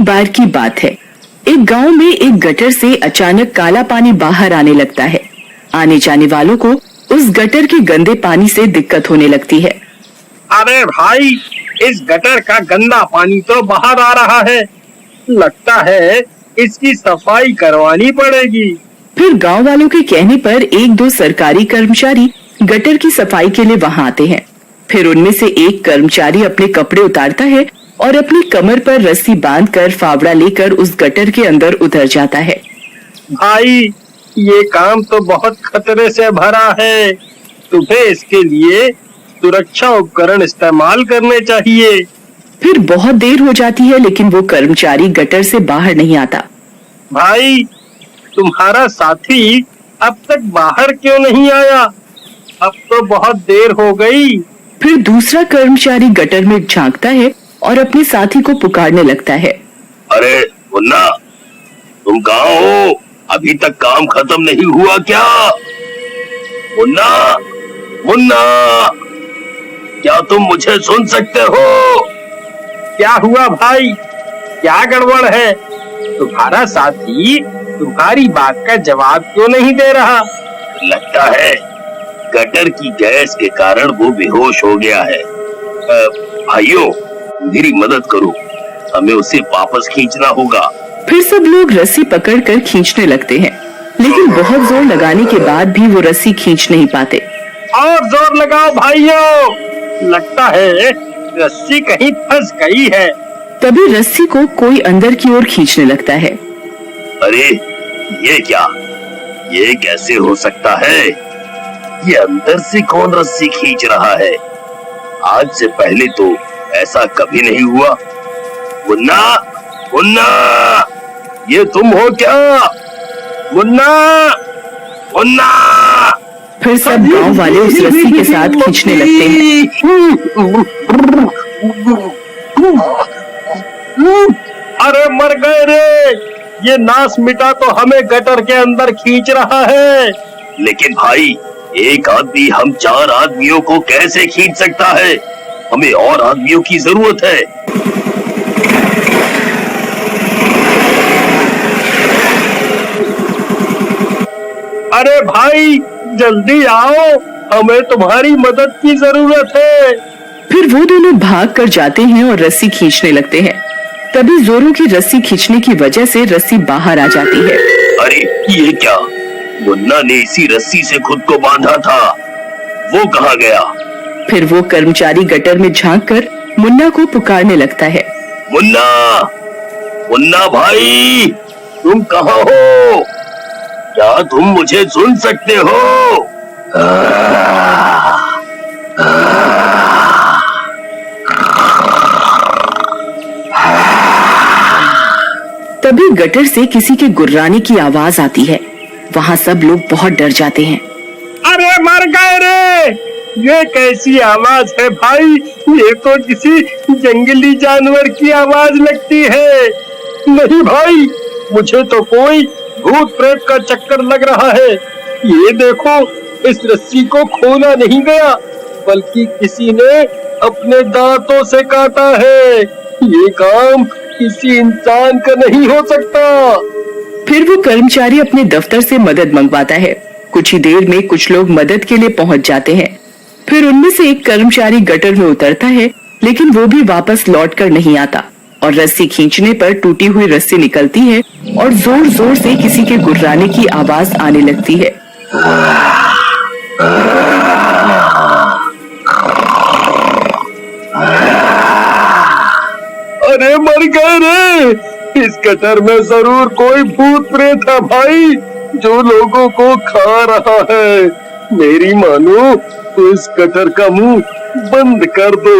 बार की बात है। एक गांव में एक गटर से अचानक काला पानी बाहर आने लगता है। आने जाने वालों को उस गटर के गंदे पानी से दिक्कत होने लगती है। अरे भाई, इस गटर का गंदा पानी तो बाहर आ रहा है। लगता है इसकी सफाई करवानी पड़ेगी। फिर गांव वालों के कहने पर एक दो सरकारी कर्मचारी गटर की सफाई के लिए वहां आते हैं। फिर उनमें से एक कर्मचारी अपने कपड़े उतारता है और अपनी कमर पर रस्सी बांधकर फावड़ा लेकर उस गटर के अंदर उतर जाता है। भाई, ये काम तो बहुत खतरे से भरा है। तुम्हें इसके लिए सुरक्षा उपकरण इस्तेमाल करने चाहिए। फिर बहुत देर हो जाती है, लेकिन वो कर्मचारी गटर से बाहर नहीं आता। भाई, तुम्हारा साथी अब तक बाहर क्यों नहीं आया? अब तो बहुत देर हो गई। फिर दूसरा कर्मचारी गटर में झांकता है और अपने साथी को पुकारने लगता है। अरे मुन्ना, तुम कहाँ हो? अभी तक काम खत्म नहीं हुआ क्या? मुन्ना, मुन्ना, क्या तुम मुझे सुन सकते हो? क्या हुआ भाई? क्या गड़बड़ है? तुम्हारा साथी तुम्हारी बात का जवाब क्यों नहीं दे रहा? लगता है गटर की गैस के कारण वो बेहोश हो गया है। भाइयों, मेरी मदद करो, हमें उसे वापस खींचना होगा। फिर सब लोग रस्सी पकड़कर खींचने लगते हैं, लेकिन बहुत जोर लगाने के बाद भी वो रस्सी खींच नहीं पाते। और जोर लगाओ भाइयों, लगता है रस्सी कहीं फंस गई है। तभी रस्सी को कोई अंदर की ओर खींचने लगता है। अरे ये क्या? ये कैसे हो सकता है? ये अंदर से कौन रस्सी खींच रहा है? आज से पहले तो ऐसा कभी नहीं हुआ। मुन्ना, मुन्ना, ये तुम हो क्या? मुन्ना, मुन्ना। फिर सब गांव वाले उस रस्सी के साथ खींचने लगते हैं। अरे मर गए रे! ये नाश मिटा तो हमें गटर के अंदर खींच रहा है। लेकिन भाई, एक आदमी हम 4 आदमियों को कैसे खींच सकता है? हमें और आदमियों की जरूरत है। अरे भाई, जल्दी आओ, हमें तुम्हारी मदद की जरूरत है। फिर वो दोनों भाग कर जाते हैं और रस्सी खींचने लगते हैं। तभी जोरों की रस्सी खींचने की वजह से रस्सी बाहर आ जाती है। अरे ये क्या? मुन्ना ने इसी रस्सी से खुद को बांधा था। वो कहाँ गया? फिर वो कर्मचारी गटर में झांककर मुन्ना को पुकारने लगता है। मुन्ना, मुन्ना भाई, तुम कहाँ हो? क्या तुम मुझे सुन सकते हो? तभी गटर से किसी के गुर्राने की आवाज आती है। वहाँ सब लोग बहुत डर जाते हैं। अरे मर गए रे! ये कैसी आवाज है भाई? ये तो किसी जंगली जानवर की आवाज लगती है। नहीं भाई, मुझे तो कोई भूत प्रेत का चक्कर लग रहा है। ये देखो, इस रस्सी को खोला नहीं गया, बल्कि किसी ने अपने दांतों से काटा है। ये काम किसी इंसान का नहीं हो सकता। फिर वो कर्मचारी अपने दफ्तर से मदद मंगवाता है। कुछ ही देर में कुछ लोग मदद के लिए पहुंच जाते हैं। फिर उनमें से एक कर्मचारी गटर में उतरता है, लेकिन वो भी वापस लौटकर नहीं आता और रस्सी खींचने पर टूटी हुई रस्सी निकलती है और जोर जोर से किसी के गुर्राने की आवाज आने लगती है। अरे मर गए रे! इस गटर में जरूर कोई भूत प्रेत है भाई, जो लोगों को खा रहा है। मेरी मानो तो इस गटर का मुंह बंद कर दो।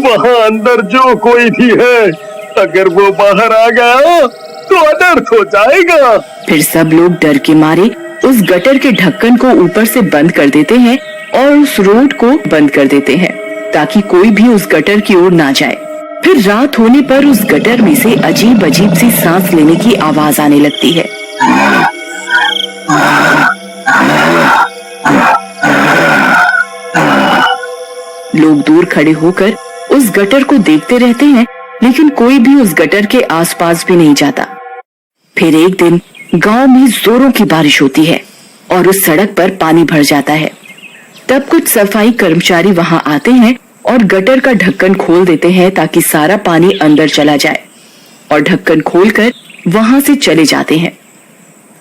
वहाँ अंदर जो कोई भी है, अगर वो बाहर आ गया तो अनर्थ हो जाएगा। फिर सब लोग डर के मारे उस गटर के ढक्कन को ऊपर से बंद कर देते हैं और उस रोड को बंद कर देते हैं, ताकि कोई भी उस गटर की ओर ना जाए। फिर रात होने पर उस गटर में से अजीब अजीब सी सांस लेने की आवाज आने लगती है। लोग दूर खड़े होकर उस गटर को देखते रहते हैं लेकिन कोई भी उस गटर के आसपास भी नहीं जाता। फिर एक दिन गांव में जोरों की बारिश होती है और उस सड़क पर पानी भर जाता है। तब कुछ सफाई कर्मचारी वहां आते हैं और गटर का ढक्कन खोल देते हैं ताकि सारा पानी अंदर चला जाए, और ढक्कन खोलकर वहां से चले जाते हैं।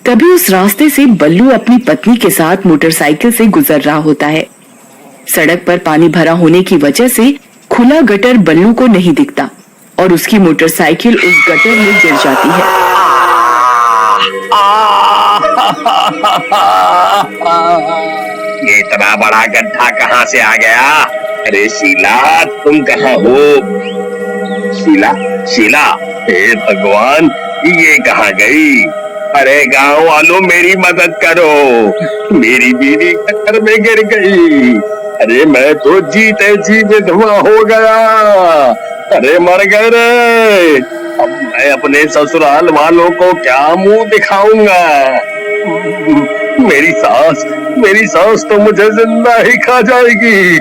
तभी उस रास्ते से बल्लू अपनी पत्नी के साथ मोटरसाइकिल से गुजर रहा होता है। सड़क पर पानी भरा होने की वजह से खुला गटर बल्लू को नहीं दिखता और उसकी मोटरसाइकिल उस गटर में गिर जाती है। ये इतना बड़ा गड्ढा कहाँ से आ गया? अरे शीला, तुम कहाँ हो? शीला, शीला, हे भगवान, ये कहाँ गई? अरे गांव वालों, मेरी मदद करो, मेरी बीवी गटर में गिर गई। अरे मैं तो जीते जी विधवा हो गया। अरे मर गए रे। अब मैं अपने ससुराल वालों को क्या मुंह दिखाऊंगा? मेरी सास तो मुझे जिंदा ही खा जाएगी।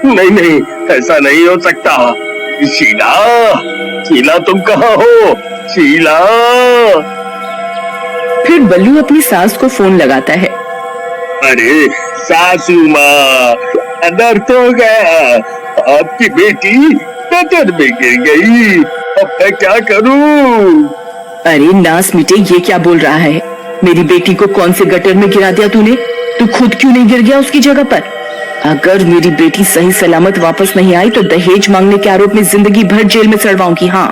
नहीं नहीं, ऐसा नहीं हो सकता। शीला, शीला, तुम कहाँ हो? शीला। फिर बल्लू अपनी सास को फोन लगाता है। अरे सासू माँ, अनर्थ हो गया, आपकी बेटी गटर में गिर गई। अब मैं क्या करूँ? अरे नास मिटे, ये क्या बोल रहा है? मेरी बेटी को कौन से गटर में गिरा दिया तूने? तू खुद क्यों नहीं गिर गया उसकी जगह पर? अगर मेरी बेटी सही सलामत वापस नहीं आई तो दहेज मांगने के आरोप में जिंदगी भर जेल में सड़वाऊंगी। हाँ।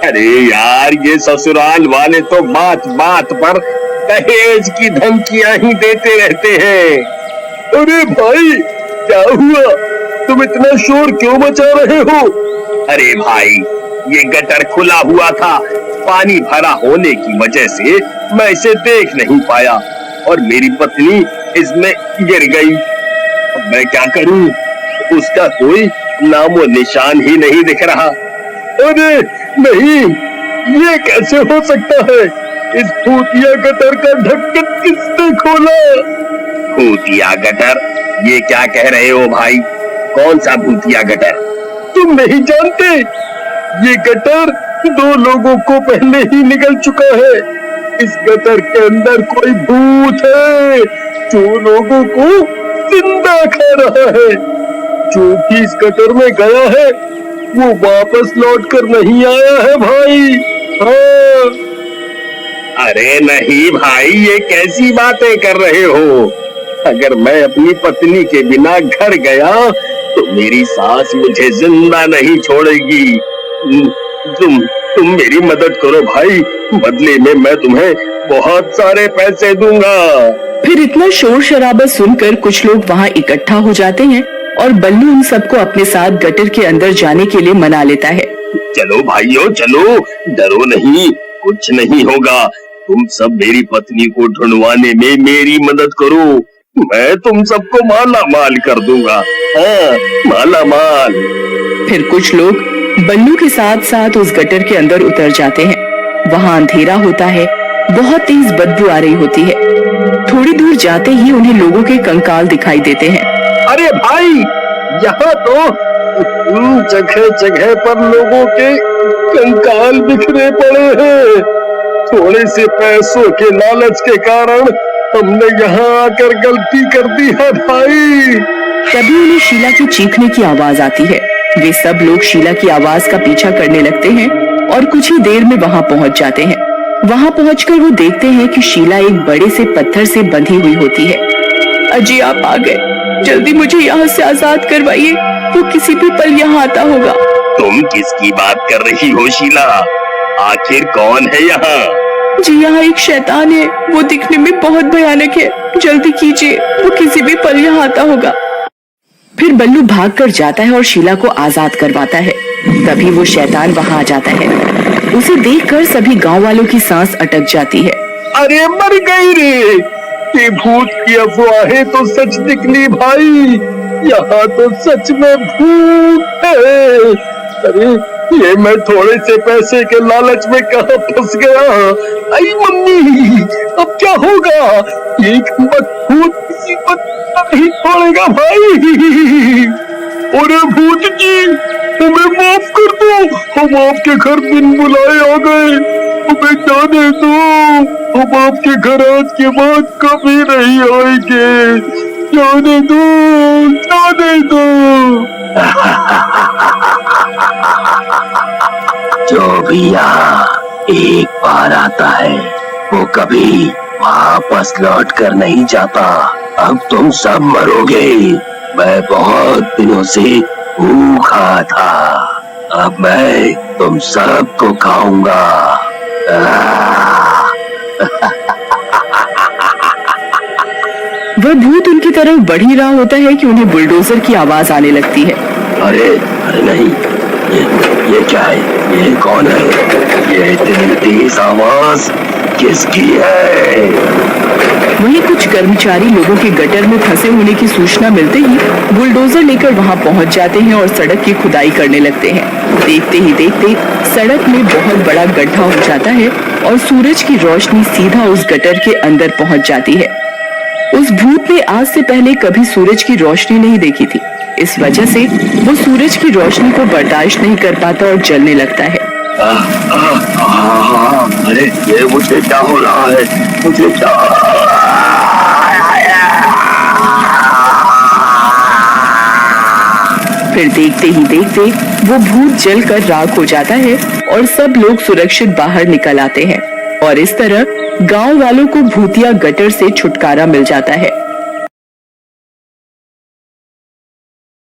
अरे यार, ये ससुराल वाले तो बात बात पर दहेज की धमकियां ही देते रहते हैं। अरे भाई, क्या हुआ? तुम इतना शोर क्यों मचा रहे हो? अरे भाई, ये गटर खुला हुआ था, पानी भरा होने की वजह से मैं इसे देख नहीं पाया और मेरी पत्नी इसमें गिर गई। अब मैं क्या करूं? उसका कोई नामो निशान ही नहीं दिख रहा। अरे नहीं, ये कैसे हो सकता है? इस भूतिया गटर का ढक्कन किसने खोला? भूतिया गटर? ये क्या कह रहे हो भाई? कौन सा भूतिया गटर? तुम नहीं जानते? ये गटर 2 लोगों को पहले ही निकल चुका है। इस गटर के अंदर कोई भूत है जो लोगों को जिंदा खा रहा है। जो भी इस गटर में गया है वो वापस लौट कर नहीं आया है भाई। हाँ। अरे नहीं भाई, ये कैसी बातें कर रहे हो? अगर मैं अपनी पत्नी के बिना घर गया तो मेरी सास मुझे जिंदा नहीं छोड़ेगी। तुम मेरी मदद करो भाई, बदले में मैं तुम्हें बहुत सारे पैसे दूंगा। फिर इतना शोर शराबा सुनकर कुछ लोग वहाँ इकट्ठा हो जाते हैं और बल्लू उन सबको अपने साथ गटर के अंदर जाने के लिए मना लेता है। चलो भाइयों, चलो, डरो नहीं, कुछ नहीं होगा। तुम सब मेरी पत्नी को ढूंढवाने में मेरी मदद करो, मैं तुम सबको माला माल कर दूंगा। हाँ, माला माल। फिर कुछ लोग बल्लू के साथ साथ उस गटर के अंदर उतर जाते हैं। वहाँ अंधेरा होता है, बहुत तेज बदबू आ रही होती है। थोड़ी दूर जाते ही उन्हें लोगों के कंकाल दिखाई देते हैं। अरे भाई, यहाँ तो जगह जगह पर लोगों के कंकाल बिखरे पड़े हैं। थोड़े से पैसों के लालच के कारण हमने यहाँ आकर गलती कर दी है भाई। तभी उन्हें शीला की चीखने की आवाज आती है। वे सब लोग शीला की आवाज का पीछा करने लगते हैं और कुछ ही देर में वहाँ पहुँच जाते हैं। वहाँ पहुँचकर वो देखते हैं कि शीला एक बड़े से पत्थर से बंधी हुई होती है। अजी, आप आ गए, जल्दी मुझे यहाँ से आजाद करवाइए, वो किसी भी पल यहाँ आता होगा। तुम किसकी बात कर रही हो शीला? आखिर कौन है यहाँ? जी, यहाँ एक शैतान है, वो दिखने में बहुत भयानक है, जल्दी कीजिए, वो किसी भी पल यहाँ आता होगा। फिर बल्लू भागकर जाता है और शीला को आजाद करवाता है। तभी वो शैतान वहाँ आ जाता है। उसे देखकर सभी गांव वालों की सांस अटक जाती है। अरे मर गई रे, ये भूत की अफवाहें तो सच निकली भाई। यहाँ तो सच में भूत है। अरे ये मैं थोड़े से पैसे के लालच में कहाँ फंस गया। आई मम्मी, अब क्या होगा? एक भूत किसी को नहीं छोड़ेगा भाई। अरे भूत जी, हमें माफ कर दो, हम आपके घर बिन बुलाए आ गए, हमें जाने दो, हम आपके घर आज के बाद कभी नहीं आएंगे, जाने दो, जाने दो। जो भी यहाँ एक बार आता है वो कभी वापस लौट कर नहीं जाता। अब तुम सब मरोगे। मैं बहुत दिनों से भूखा था, अब मैं तुम सबको खाऊंगा। वह भूत उनकी तरफ बढ़ ही रहा होता है कि उन्हें बुलडोजर की आवाज आने लगती है। अरे अरे नहीं, ये क्या है? ये कौन है? ये इतनी तेज आवाज किसकी है? वहीं कुछ कर्मचारी लोगों के गटर में फंसे होने की सूचना मिलते ही बुलडोजर लेकर वहां पहुंच जाते हैं और सड़क की खुदाई करने लगते हैं। देखते ही देखते सड़क में बहुत बड़ा गड्ढा हो जाता है और सूरज की रोशनी सीधा उस गटर के अंदर पहुंच जाती है। उस भूत ने आज से पहले कभी सूरज की रोशनी नहीं देखी थी, इस वजह से वो सूरज की रोशनी को बर्दाश्त नहीं कर पाता और जलने लगता है। अरे ये मुझे क्या हो रहा है? मुझे क्या? फिर देखते ही देखते वो भूत जलकर राख हो जाता है और सब लोग सुरक्षित बाहर निकल आते हैं और इस तरह गांव वालों को भूतिया गटर से छुटकारा मिल जाता है।